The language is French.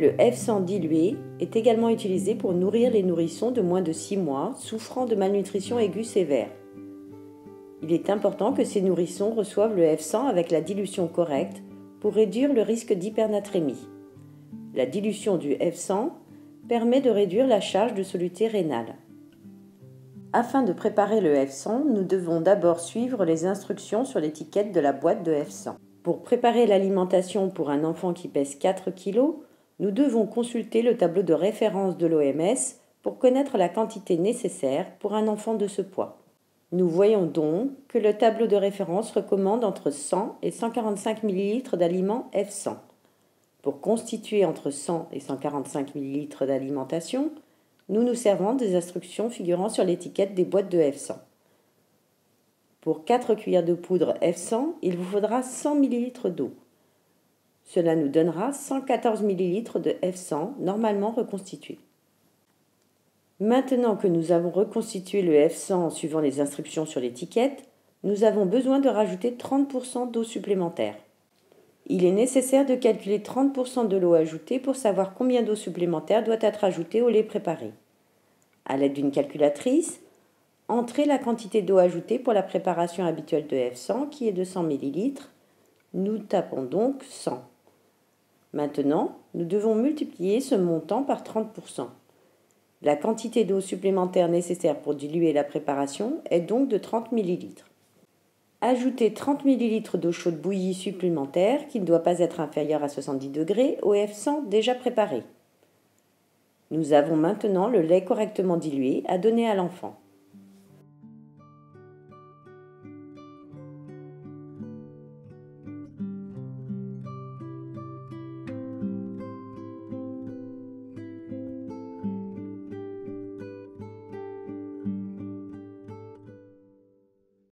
Le F100 dilué est également utilisé pour nourrir les nourrissons de moins de 6 mois souffrant de malnutrition aiguë sévère. Il est important que ces nourrissons reçoivent le F100 avec la dilution correcte pour réduire le risque d'hypernatrémie. La dilution du F100 permet de réduire la charge de soluté rénale. Afin de préparer le F100, nous devons d'abord suivre les instructions sur l'étiquette de la boîte de F100. Pour préparer l'alimentation pour un enfant qui pèse 4 kg, nous devons consulter le tableau de référence de l'OMS pour connaître la quantité nécessaire pour un enfant de ce poids. Nous voyons donc que le tableau de référence recommande entre 100 et 145 ml d'aliments F100. Pour constituer entre 100 et 145 ml d'alimentation, nous nous servons des instructions figurant sur l'étiquette des boîtes de F100. Pour 4 cuillères de poudre F100, il vous faudra 100 ml d'eau. Cela nous donnera 114 ml de F100 normalement reconstitué. Maintenant que nous avons reconstitué le F100 en suivant les instructions sur l'étiquette, nous avons besoin de rajouter 30% d'eau supplémentaire. Il est nécessaire de calculer 30% de l'eau ajoutée pour savoir combien d'eau supplémentaire doit être ajoutée au lait préparé. À l'aide d'une calculatrice, entrez la quantité d'eau ajoutée pour la préparation habituelle de F100 qui est de 100 ml. Nous tapons donc 100. Maintenant, nous devons multiplier ce montant par 30%. La quantité d'eau supplémentaire nécessaire pour diluer la préparation est donc de 30 ml. Ajoutez 30 ml d'eau chaude bouillie supplémentaire qui ne doit pas être inférieure à 70 degrés au F100 déjà préparé. Nous avons maintenant le lait correctement dilué à donner à l'enfant.